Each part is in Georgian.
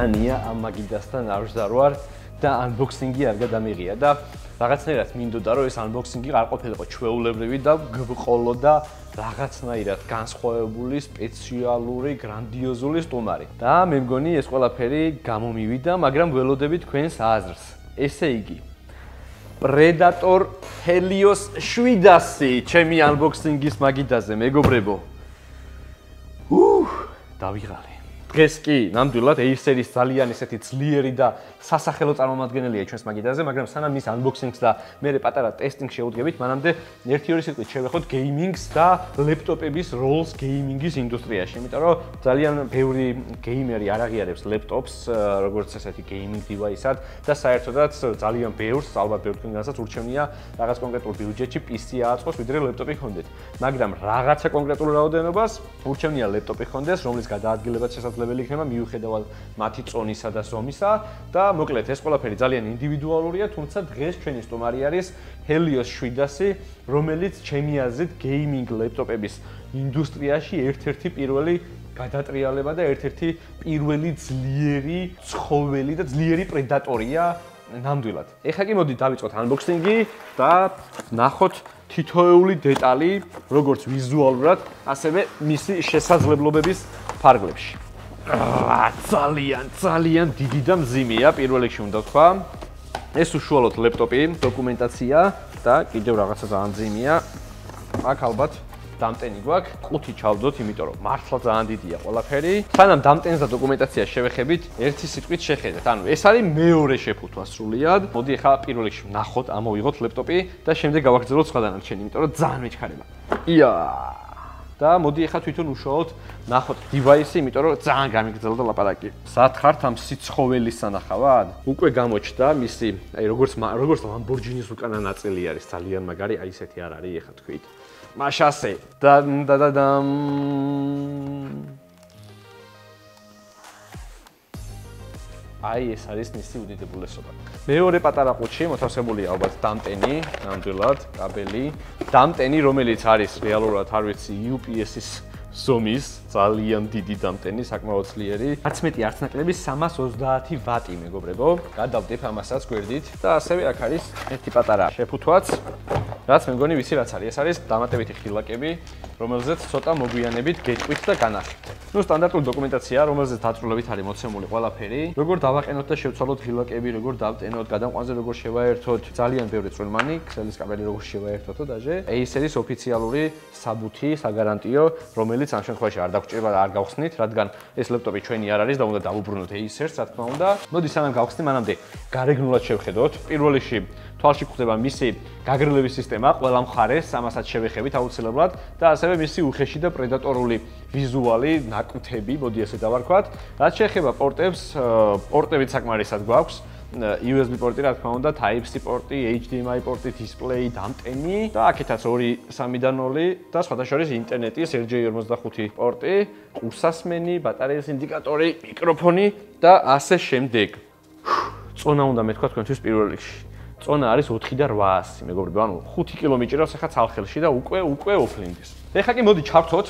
მანქანია ამ მაგიდასთან არ ვზარვარ და unboxing-ი არ გადამიღია და რაღაცნაირად მინდოდა რომ ეს unboxing-ი არ ყოფილიყო ჩვეულებრივი და გყოლოდა რაღაცნაირად განსხვავებული, სპეციალური, გრანდიოზული სტუმარი. და მე მგონი ეს ყველაფერი გამომივიდა, მაგრამ ველოდები თქვენს აზრს. ესე იგი Predator Helios 700 ჩემი unboxing-ის მაგიდაზე, მეგობრებო. დავიღალე. დღეს კი ნამდვილად A-series ძალიან ესეთი ძლიერი და სასახელო წარმომადგენელია ჩვენს მაგიდაზე, მაგრამ სანამ მის unboxing-ს და მე პატარა ტესტინგს შევუდგებით, მანამდე ერთი-ორი სიტყვით შევეხოთ gaming-ს და ლეპტოპების როლს gaming-ის ინდუსტრიაში, იმიტომ რომ ძალიან ბევრი გეიმერი არ აღიარებს ლეპტოპს, როგორც ესეთი gaming device-ად და საერთოდაც ძალიან ბევრს, ალბათ ბევრ თქვენგანსაც ურჩევნია რაღაც კონკრეტულ ბიუჯეტში PC ააწყოს, ვიდრე ლეპტოპი ჰქონდეთ. მაგრამ რაღაცა კონკრეტულ რაოდენობას ურჩევნია ლეპტოპი ჰქონდეს, რომლის გადაადგილებაც შესაძლებელი იქნება მიუხედავად მათი წონისა და ზომისა და მოკლედ ეს ყველაფერი ძალიან ინდივიდუალურია, თუმცა დღეს ჩვენი სტუმარი არის Helios 700, რომელიც ჩემი აზრით gaming ლეპტოპების ინდუსტრიაში ერთ-ერთი პირველი გადატრიალება და ერთ-ერთი პირველი ძლიერი ცხოველი და ძლიერი პრედატორია ნამდვილად. ეხლა კი მოდი დავიწყოთ unboxing-ი და ნახოთ თითოეული დეტალი, როგორც ვიზუალურად, ასევე მისი შესაძლებლობების ფარგლებში. ძალიან დიდი და მძიმეა პირველ რიგში უნდა ვთქვა. ეს უშუალოდ ლეპტოპი, დოკუმენტაცია და კიდევ რაღაცა ძალიან მძიმეა. აქ ალბათ დამტენი გვაქვს. ყუთი ჩავდოთ, იმიტომ რომ მართლა ძალიან დიდია ყველაფერი. სანამ დამტენს და დოკუმენტაციას შევეხებით, ერთი სიტყვით შეხედეთ. ანუ ეს არის მეორე შეფუთვა სრულიად. მოდი ახლა პირველ რიგში ვნახოთ, ამოვიღოთ ლეპტოპი და შემდეგ გავაგრძელოთ სხვა დანარჩენი, იმიტომ რომ ძალიან მეჩქარება. და მოდი ახლა თვითონ უშუალოდ ნახოთ device-ი, იმიტომ რომ ძალიან გამიგრძელდა ლაპარაკი. სად ხართ ამ სიცხოველის სანახავად? უკვე გამოჩნდა მისი, აი როგორც Lamborghini-ის უკანა ნაწილი არის, ძალიან მაგარი, აი ესეთი არ არის, ახლა თქვით. მაშასე და აი ეს არის მისი უდიდებულესობა. მეორე პატარა ყუთში მოთავსებულია ალბათ დამტენი, ნამდვილად, კაბელი. დამტენი, რომელიც არის რეალურად არ ვიცი UPS-ის ზომის, ძალიან დიდი დამტენი, საკმაოდ ძლიერი. 11 არც ნაკლები 330 ვატი, მეგობრებო. გადავდებ ამასაც გვერდით და ასევე აქ არის ერთი პატარა შეფუთვაც. რაც მე მგონი ვიცი რაც არის. ეს არის დამატებითი ღილაკები, რომელზეც ცოტა მოგვიანებით გეტყვით და განახილეთ. ნუ სტანდარტული დოკუმენტაცია, რომელზეც დაწვრილებით არის მოცემული ყველაფერი. როგორ დავაყენოთ და შევცვალოთ ღილაკები, როგორ დავტენოთ, გადამყვანზე როგორ შევაერთოთ, ძალიან ბევრი წვრილმანი, ქსელის კაბელი როგორ შევაერთოთო დაჟე. ეს ოფიციალური საბუთი, საგარანტიო, რომელიც ამ შემთხვევაში არ დაგჭირება და არ გავხსნით, რადგან ეს ლეპტოპი ჩვენი არ არის და უნდა დავუბრუნოთ Acer's, რა თქმა უნდა. მოდი სანამ გავხსნით, მანამდე გარეგნულად შევხედოთ. პირველ რიგში თვალში გვხვდება მისი გაგრილების სისტემა, ყველა მხარეს, ამასაც შევეხებით აუცილებლად და ასევე მისი უხეში და პრედატორული ვიზუალი, ნაკვთები, მოდი ესე დავარქვათ. რაც შეეხება პორტებს, პორტებიც საკმარისად გვაქვს. USB პორტი, რა თქმა უნდა, Type-C პორტი, HDMI პორტი, დისპლეი, დამტენი და აქეთაც 2.3.0 და სხვადასხვა ინტერნეტის RJ45 პორტი, ყურსასმენი, ბატარეის ინდიკატორი, მიკროფონი და ასე შემდეგ. წონა უნდა მეთქვა თქვენთვის პირველ რიგში. წონა არის 4 და 800, მეგობრებო, ანუ 5 კილო მიჭირავს ახლა ცალხელში და უკვე ოფლინდის. ეხლა კი მოდი ჩავთოთ,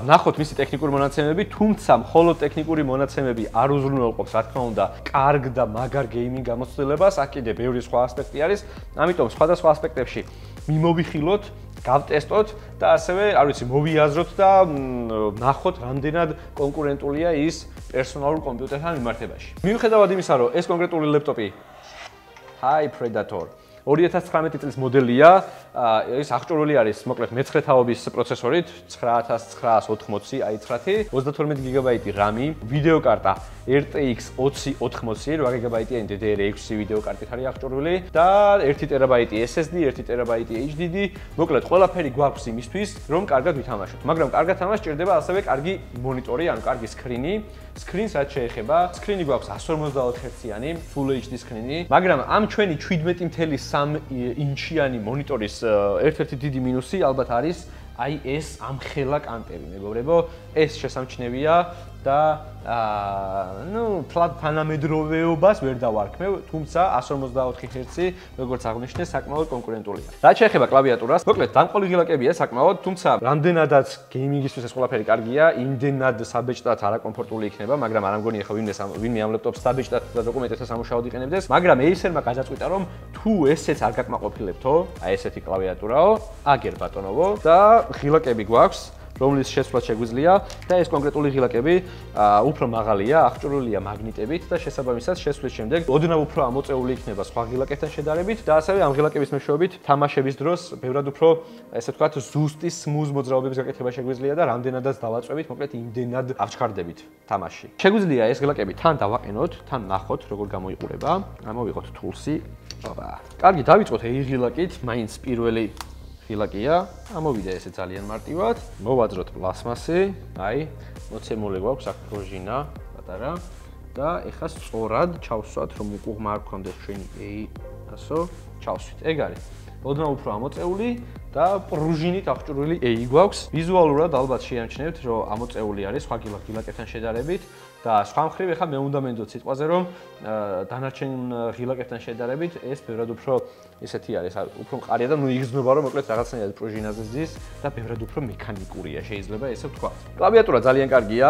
ვნახოთ მისი ტექნიკური მონაცემები, თუმცა მხოლოდ ტექნიკური მონაცემები არ უზრუნველყოფს, რა თქმა უნდა, კარგ და მაგარ გეიმინგ გამოცდილებას, აქ კიდე ბევრი სხვა ასპექტი არის, ამიტომ სხვადასხვა ასპექტებში მიმოვიხილოთ, გავტესტოთ და ასევე, არ ვიცი, მოვიაზროთ და ვნახოთ, რამდენად კონკურენტულია ის პერსონალურ კომპიუტერთან მიმართებაში. მიუხედავად იმისა, რომ ეს კონკრეტული ლეპტოპი Predator 2019 წლის მოდელია, ეს აღჭურვილი არის, მოკლედ, მე-9 თაობის პროცესორით, 9980 i9, 32 გიგაბაიტი RAM-ი, ვიდეო კარტა RTX 2080, 8 გიგაბაიტი DDR6 ვიდეო კარტით არის აღჭურვილი და 1 ტერაბაიტი SSD, 1 ტერაბაიტი HDD, მოკლედ, ყველაფერი გვაქვს იმისთვის, რომ კარგად ვითამაშოთ. მაგრამ კარგად თამაშს სჭირდება ასევე კარგი მონიტორი, ანუ კარგი სკრინი. სკრინს რაც შეეხება, სკრინი გვაქვს 144 ჰერციანი, Full HD სკრინი, მაგრამ ამ ჩვენი 17.3 ინჩიანი მონიტორის ერთ-ერთი დიდი მინუსი ალბათ არის აი ეს ამხელა კანტერი, მეგობრებო, ეს შესამჩნევია და ნუ თანამედროვეობას ვერ დავარქმევ, თუმცა 154 Hz, როგორც აღნიშნე, საკმაოდ კონკურენტულია. რაც შეეხება კლავიატურას, მოკლედ დამყოლი ღილაკებია საკმაოდ, თუმცა რამდენადაც გეიმინგისთვის ეს ყველაფერი კარგია, იმდენად საბეჭდად არაკომფორტული იქნება, მაგრამ არ ამგონია ხო ვინმე ამ ლეპტოპს საბეჭდად და დოკუმენტებთან სამუშაოდ იყენებდეს, მაგრამ ეისერმა გადაწყვიტა, რომ თუ ესეც არ გაკმაყოფილებთო, აი ესეთი კლავიატურაო, აგერ ბატონოვო და ღილაკები გვაქვს რომლის შესვლა შეგვიძლია და ეს კონკრეტული ღილაკები უფრო მაღალია, აღჭურვილია მაგნიტებით და შესაბამისად შესვლის შემდეგ ოდნავ უფრო ამოწეული იქნება სხვა ღილაკებთან შედარებით და ასევე ამ ღილაკების მეშვეობით თამაშების დროს ბევრად უფრო ესე ვთქვათ ზუსტი სმუზ მოძრაობების გაკეთება შეგვიძლია და რამდენადაც დავაწვევით, მოკლედ იმდენად ავჩქარდებით თამაში. შეგვიძლია ეს ღილაკები თან დავაყენოთ, თან ნახოთ როგორ გამოიყურება. ამოვიღოთ თულსი. კარგი, დავიწყოთ A ღილაკით, მაინც პირველი ღილაკია, ამოვიდა ესე ძალიან მარტივად, მოვაძროთ პლასმასი, აი, მოცემული გვაქვს აქ პრუჟინა, პატარა და ეხლა სწორად ჩავსვათ, რომ უკუღმა არ გქონდეს ჩვენი A-ასო, ჩავსვით. ეგ არის. ოდნავ უფრო ამოწეული და პრუჟინით აღჭურვილი A გვაქვს. ვიზუალურად ალბათ შეამჩნევთ, რომ ამოწეული არის სხვა ღილაკებთან შედარებით. და სხვა მხრივ ეხლა მე უნდა მენდოთ სიტყვაზე რომ დანარჩენ ღილაკებთან შედარებით ეს ბევრად უფრო ესეთი არის, უფრო მყარია და ნუ იგრძნობა რომ მოკლედ რაღაცნაირად პრუჟინაზე ზის და ბევრად უფრო მექანიკურია, შეიძლება ესე ვთქვათ. კლავიატურა ძალიან კარგია,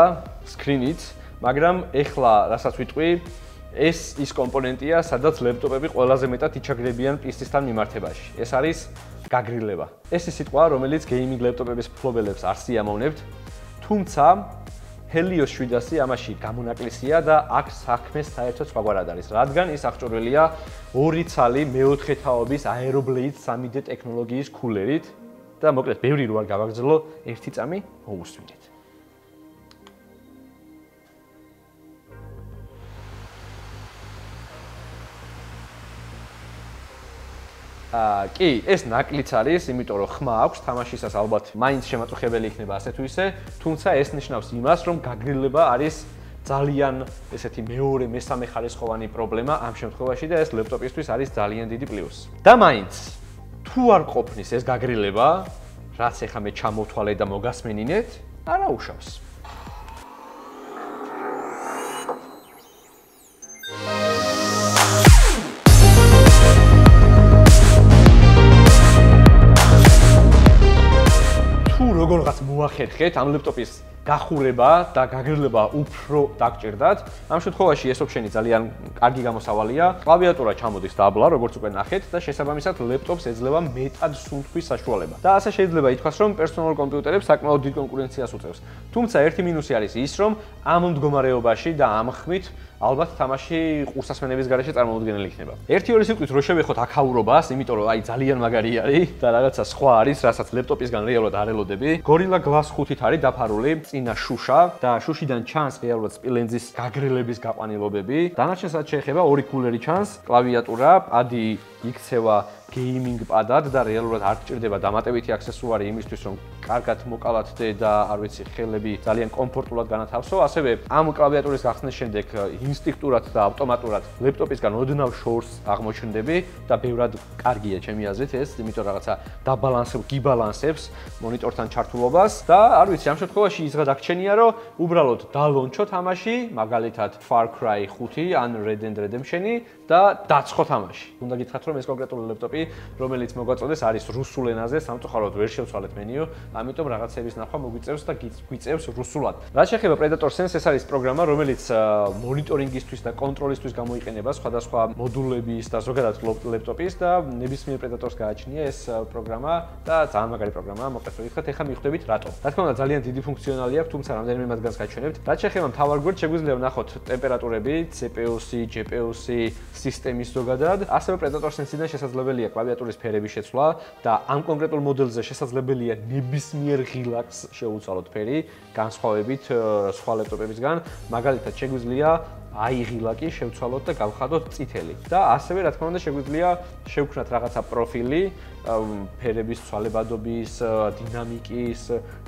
სკრინით, მაგრამ ეხლა რასაც ვიტყვი, ეს ის კომპონენტია, სადაც ლეპტოპები ყველაზე მეტად იჩაგრებიან პისტისთან მიმართებაში. ეს არის გაგრილება. ეს ის სიტყვა, რომელიც გეიმინგ ლეპტოპების მფლობელებს არ სიამოვნებთ, თუმცა ჰელიოს 700 ამაში გამონაკლისია და აქ საქმე საერთოდ სხვაგვარად არის, რადგან ის აღჭურვილია 2 ცალი მეოთხე თაობის აერობლეიდ 3D ტექნოლოგიის კულერით და მოკლედ ბევრი რო არ გავაგრძელო, ერთი წამი მოусვინეთ. კი, ეს ნაკლიც არის, იმიტომ რომ ხმა აქვს, თამაშისას ალბათ მაინც შემაწუხებელი იქნება ასე თუ ისე, თუმცა ეს ნიშნავს იმას, რომ გაგრილება არის ძალიან ესეთი მეორე, მესამე ხარისხოვანი პრობლემა ამ შემთხვევაში და ეს ლეპტოპისთვის არის ძალიან დიდი პლუსი. და მაინც თუ არ ყოფნის ეს გაგრილება, რაც ეხლა მე ჩამოვთვალე და მოგასმენინეთ, არა უშავს. როგორღაც მოახერხეთ ამ ლეპტოპის გახურება და გაგრილება უფრო დაგჭირდათ. ამ შემთხვევაში ეს ოფშენი ძალიან კარგი გამოსავალია. კლავიატურა ჩამოდის დაბლა, როგორც უკვე ნახეთ და შესაბამისად ლეპტოპს ეძლევა მეტად სუნთქვის საშუალება. და ასე შეიძლება ითქვას, რომ პერსონალურ კომპიუტერებს საკმაოდ დიდ კონკურენციას უწევს. თუმცა ერთი მინუსი არის ის, რომ ამ მდგომარეობაში და ამ ხმით ალბათ თამაში ყურსასმენების გარეშე წარმოუდგენელი იქნება. ერთი-ორი სიტყვით რო შევეხოთ აქაურობას, იმიტომ რომ აი ძალიან მაგარი არის და რაღაცა სხვა არის, რასაც ლეპტოპისგან რეალურად არ ელოდები. Gorilla Glass 5-ით არის დაფარული წინა შუშა და შუშიდან ჩანს რეალურად სპილენძის გაგრილების გაყვანილობები. დანარჩენსაც შეეხება ორი კულერი ჩანს, კლავიატურა, პადი იქცევა გეიმინგ პადად და რეალურად არ გჭირდება დამატებითი აქსესუარი იმისთვის, რომ კარგად მოკალათ და არ ვიცი, ხელები ძალიან კომფორტულად განათავსო. ასევე ამ კლავიატურის გახსნის შემდეგ ინსტინქტურად და ავტომატურად ლეპტოპისგან ოდნავ შორს აღმოჩნდები და ბევრად კარგია ჩემი აზრით ეს, იმიტომ რაღაცა გიბალანსებს მონიტორთან ჩართულობას და არ ვიცი, ამ შემთხვევაში ის გადაგჩენია, რომ უბრალოდ დალონჩო თამაში, მაგალითად Far Cry 5 ან Red Dead Redemption-ი და დაცხო თამაში. უნდა გითხრათ, რომ ეს კონკრეტული ლეპტოპი, რომელიც მოგაწოდეს, არის რუსულ ენაზე, სამწუხაროდ ვერ შევცვალეთ მენიუ, ამიტომ რაღაცების ნახვა მოგვიწევს და გვიწევს რუსულად. რაც შეეხება Predator Sense, ეს არის პროგრამა, რომელიც მონიტორინგისთვის და კონტროლისთვის გამოიყენება სხვადასხვა მოდულების და ზოგადად ლეპტოპის და ნებისმიერ Predator-ს გააჩნია ეს პროგრამა და ძალიან მაგარი პროგრამაა, მოკლედ ვთქვით, ეხლა მიხვდებით რატო. რა თქმა უნდა, ძალიან დიდი ფუნქციონალი აქვს, თუმცა რამდენიმე მათგანს გაჩვენებთ. რაც შეეხება მთავარ გვერდს, შეგვიძლია ვნახოთ ტემპერატურები, CPU-ი, GPU-ი, სისტემის ზოგადად. ასევე Predator Sense-დან შესაძლებელია კლავიატურის ფერების შეცვლა და ამ კონკრეტულ მოდელზე შესაძლებელია ნებისმიერ ღილაკს შეუცვალოთ ფერი, განსხვავებით სხვა ლეპტოპებისგან. მაგალითად, შეგვიძლია აიღილაკი, შევცვალოთ და გავხადოთ წითელი. და ასევე რა თქმა უნდა შეგვიძლია შევქნათ რაღაცა პროფილი, ფერების ცვალებადობის, დინამიკის,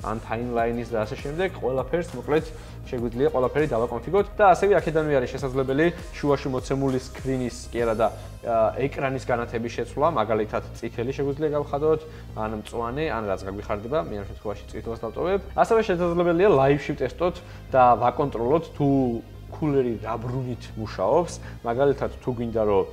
ან timeline-ის და ასე შემდეგ, ყველაფერს მოკლედ შეგვიძლია ყველაფერი დავაკონფიგოთ და ასევე აქედანვე არის შესაძლებელი შუაში მოცემული სკრინის კი არა და ეკრანის განათების შეცვლა, მაგალითად წითელი შეგვიძლია გავხადოთ, ან მწვანე, ან რაც გაგვიხარდება, მე ამ შემთხვევაში წითელს დავტოვებ. ასევე შესაძლებელია live-ში ვტესტოთ და ვაკონტროლოთ თუ კულერი რა ბრუნით მუშაობს, მაგალითად თუ გვინდა რომ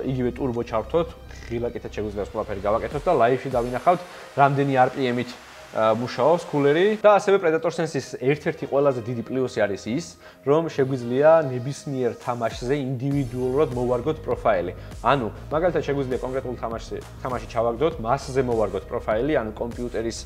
იგივე ტურბო ჩავთოთ, ღილაკითაც შეგვიძლია ყველაფერი გავაკეთოთ და live-ში დავინახავთ რამდენი RPM-ით მუშაობს კულერი და ასევე Predator Sense-ის ერთ-ერთი ყველაზე დიდი პლუსი არის ის, რომ შეგვიძლია ნებისმიერ თამაშზე ინდივიდუალურად მოვარგოთ პროფაილი. ანუ მაგალითად შეგვიძლია კონკრეტულ თამაში ჩავაგდოთ, მასზე მოვარგოთ პროფაილი, ანუ კომპიუტერის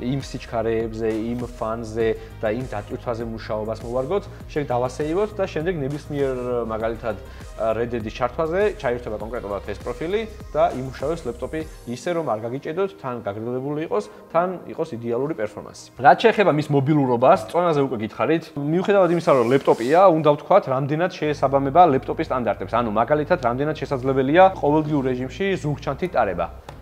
იმ სიჩქარეებზე, იმ ფანზე და იმ დატვირთვაზე მუშაობას მოვარგოთ, შემდეგ დავასეივოთ და შემდეგ ნებისმიერ მაგალითად Red Dead-ის ჩართვაზე ჩაირთვება კონკრეტულად ეს პროფილი და იმუშავებს ლეპტოპი ისე რომ არ გაგიჭედოთ, თან გაგრძელებული იყოს, თან იყოს იდეალური პერფორმანსი. რაც შეეხება მის მობილურობას, წონაზე უკვე გითხარით. მიუხედავად იმისა, რომ ლეპტოპია, უნდა ვთქვათ, რამდენად შეესაბამება ლეპტოპის სტანდარტებს. ანუ მაგალითად, რამდენად შესაძლებელია ყოველდღიურ რეჟიმში ზურგჩანთით ტარება.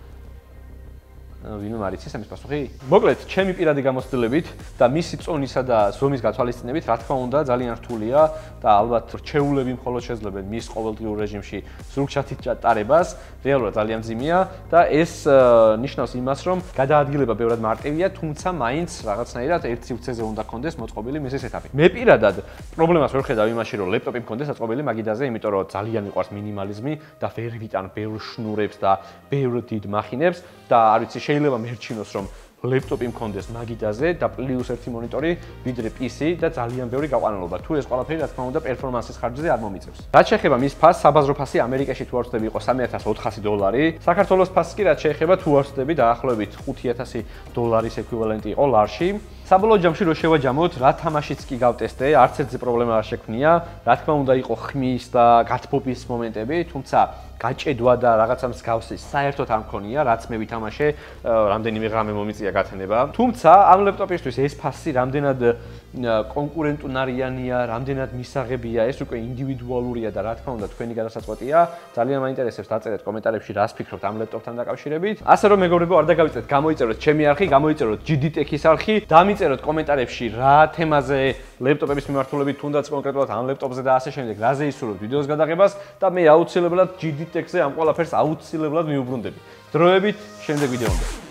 ვინმე მარიცის ამის პასუხი? მოკლედ, ჩემი პირადი გამოცდილებით და მისი წონისა და ზომის გათვალისწინებით, რა თქმა უნდა, ძალიან რთულია და ალბათ რჩეულები მხოლოდ შეძლებენ მის ყოველდღიურ რეჟიმში ზურგჩათით ტარებას, რეალურად ძალიან მძიმეა და ეს ნიშნავს იმას, რომ გადაადგილება ბევრად მარტივია, თუმცა მაინც რაღაცნაირად ერთ სივრცეზე უნდა კონდეს მოწყობილი მისის ეტაპი. მე პირადად პრობლემას ვერ ხედავ იმაში, რომ ლეპტოპი მქონდეს აწყობილი მაგიდაზე, იმიტომ რომ ძალიან მიყვარს მინიმალიზმი და ვერ ვიტან ბევრ შნურებს და ბევრ დიდ მახინებს და არ ვიცი შეიძლება მერჩინოს რომ ლეპტოპი მქონდეს მაგიდაზე და პლუს ერთი მონიტორი ვიდრე PC და ძალიან ბევრი გაყვანილობა. თუ ეს ყველაფერი რა თქმა უნდა პერფორმანსის ხარჯზე არ მომიწევს. რაც შეეხება მის ფასს, საბაზრო ფასი ამერიკაში თუ არ ვცდები იყო $3400, საქართველოს ფასს კი რაც შეეხება თუ არ ვცდები დაახლოებით $5000 ეკვივალენტი იყო ლარში. საბოლოო ჯამში რო შევაჯამოთ, რა თამაშიც კი გავტესტე, არც ერთზე პრობლემა არ შექმნია. რა თქმა უნდა იყო ხმის და გათბობის მომენტები, თუმცა გაჭედვა და რაღაცა მსგავსი საერთოდ არ მქონია, რაც მე ვითამაშე, რამდენიმე ღამე მომიწია გათენება. თუმცა ამ ლეპტოპისთვის ეს ფასი რამდენად კონკურენტუნარიანია, რამდენად მისაღებია, ეს უკვე ინდივიდუალურია და რა თქმა უნდა თქვენი გადასაწყვეტია. ძალიან მაინტერესებს დაწერეთ კომენტარებში რას ფიქრობთ ამ ლეპტოპთან დაკავშირებით. ასე რომ მეგობრებო, არ დაგავიწყდეთ, გამოიწეროთ ჩემი არხი, გამოიწეროთ GD Tech-ის არხი, დამიწეროთ კომენტარებში რა თემაზე ლეპტოპების მიმართულებით, თუნდაც კონკრეტულად ამ ლეპტოპზე და ასე შემდეგ, რაზე ისურვებთ ვიდეოს გადაღებას და მე აუცილებლად GD Tech-ზე ამ ყველაფერს აუცილებლად მიუბრუნდები. დროებით შემდეგ ვიდეომდე.